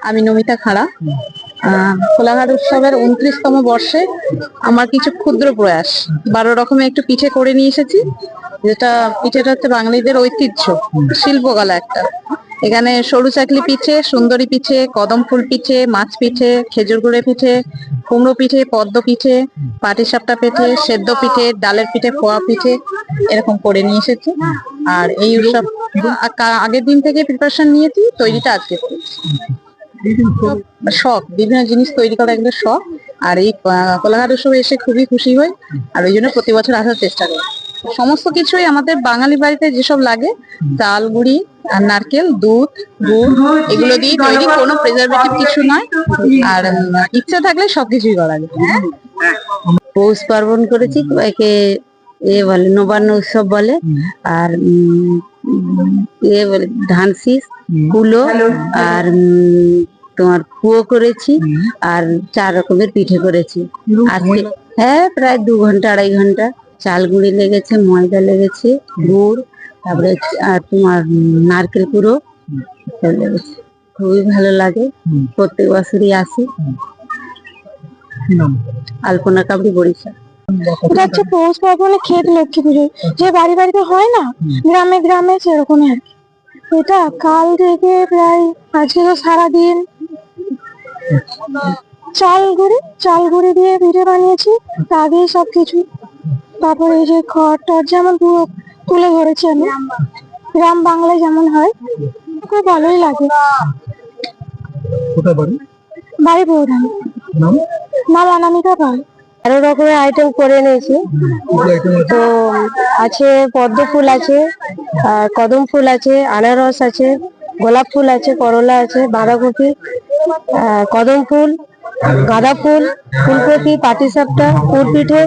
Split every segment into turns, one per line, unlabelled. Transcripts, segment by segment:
আমি নমিতা খাড়া। কোলাঘাট উৎসবের 29তম বর্ষে আমার কিছু ক্ষুদ্র প্রয়াস 12 রকমের একটু পিঠে করে নিয়ে এসেছি। যেটা পিঠেটা হচ্ছে বাঙালিদের ঐতিহ্য শিল্পকলা একটা। এখানে সরু চাকলি পিঠে, সুন্দরী পিঠে, কদম ফুল পিঠে, মাছ পিঠে, খেজুর গুড়ে পিঠে, কুমড়ো পিঠে, পদ্ম পিঠে, পাটিসাপটা পিঠে, সেদ্ধ পিঠে, ডালের পিঠে, খোয়া পিঠে এরকম করে নিয়ে এসেছি। আর এই উৎসব আগের দিন থেকে প্রিপারেশন নিয়েছি, তৈরিটা আজকে করেছি। শখ, বিভিন্ন জিনিস তৈরি করা একদম শখ। আর এই কোলাঘাট উৎসবে এসে খুবই খুশি হই, আর ওই জন্য প্রতি বছর আসার চেষ্টা করি। সমস্ত কিছুই আমাদের বাঙালি বাড়িতে যেসব লাগে, চাল গুঁড়ি আর নারকেল, দুধ, গুড় এগুলো দিয়ে তৈরি, কোনো প্রিজারভেটিভ কিছু নয়। আর ইচ্ছে থাকলে সবকিছুই করা যায়।
পৌষ পার্বণ করেছি, একে বলে নবান্ন উৎসব বলে। আর বলে ধান শীষ, কুলো, আর তোমার কুয়ো করেছি, আর 4 রকমের পিঠে করেছি আজকে। হ্যাঁ, প্রায় 2 ঘন্টা 2.5 ঘন্টা। চাল গুঁড়ি লেগেছে, ময়দা লেগেছে, গুড়, তারপরে আর তোমার নারকেল কুড়ো লেগেছে। খুবই ভালো লাগে, প্রত্যেক বছরই আসি। আলপনা কাবড়ি, বরিশাল।
এটা হচ্ছে পৌষ পার্বণে ক্ষেত লক্ষ্মী পুজো, যে বাড়ি বাড়িতে হয় না, গ্রামে গ্রামে সেরকমই আর কি। এটা কাল থেকে প্রায় আজকে তো সারাদিন চাল গুঁড়ি দিয়ে পিঠে বানিয়েছি, আগে সবকিছু। তারপরে এই যে খড় টড় যেমন পুরো তুলে ধরেছি আমি, গ্রাম বাংলায় যেমন হয়, খুব ভালোই লাগে। বাড়ি প্রধান, নাম অনামিকা পাল।
13 রকমের আইটেম করে নিয়েছি। তো আছে পদ্ম ফুল আছে, কদম ফুল আছে, আনারস আছে, গোলাপ ফুল আছে, করলা আছে, বাঁধাকপি, কদম ফুল, গাঁদা ফুল, ফুলকপি, পাটিসাপটা, গুড় পিঠে,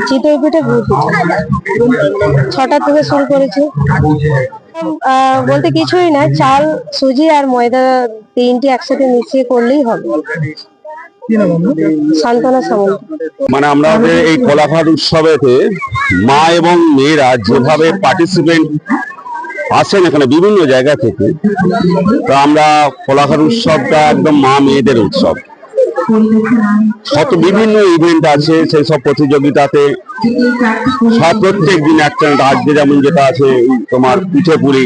চিতই পিঠে, গুড় পিঠে। 6টা থেকে শুরু করেছি। বলতে কিছুই না, চাল, সুজি আর ময়দা 3টি একসাথে মিশিয়ে করলেই হবে। সান্তনা সামন্ত।
মানে আমাদের এই কোলাঘাট উৎসবেতে মা এবং মেয়েরা যেভাবে পার্টিসিপেন্ট আসেন এখানে বিভিন্ন জায়গা থেকে, তো আমরা কোলাঘাট উৎসবটা একদম মা মেয়েদের উৎসব। কত বিভিন্ন ইভেন্ট আছে, সেই সব প্রতিযোগিতাতে সব প্রত্যেক দিন একটা, আজকে যেমন যেটা আছে তোমার পিঠে পুলি,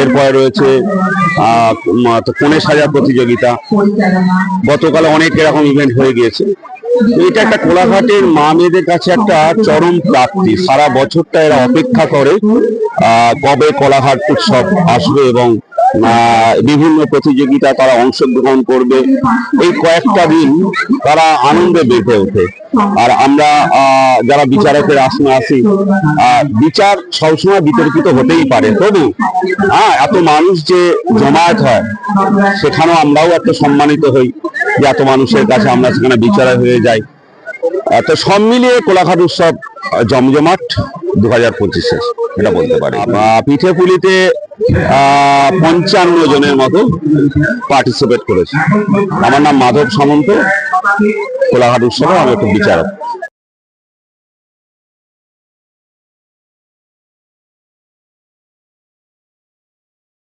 এরপরে রয়েছে কোণে সাজা প্রতিযোগিতা, গতকাল অনেক এরকম ইভেন্ট হয়ে গিয়েছে। এটা একটা কোলাঘাটের মা মেয়েদের কাছে একটা চরম প্রাপ্তি। সারা বছরটা এরা অপেক্ষা করে কবে কোলাঘাট উৎসব আসবে এবং বিভিন্ন প্রতিযোগিতা তারা অংশগ্রহণ করবে। এই কয়েকটা দিন তারা আনন্দে বেঁধে ওঠে। আর আমরা যারা বিচারকের আসনে আসি, বিচার সবসময় বিতর্কিত হতেই পারে, তবু এত মানুষ যে জমায়েত হয়, সেখানেও আমরাও একটা সম্মানিত হই যে এত মানুষের কাছে আমরা সেখানে বিচারক হয়ে যাই। তো সব মিলিয়ে কোলাঘাট উৎসব জমজমাট 2025 এটা বলতে পারি। পিঠে পুলিতে 55 জনের মতো পার্টিসিপেট করেছে। আমার নাম মাধব সামন্ত, কোলাঘাট উৎসবে আমি একটু বিচারক।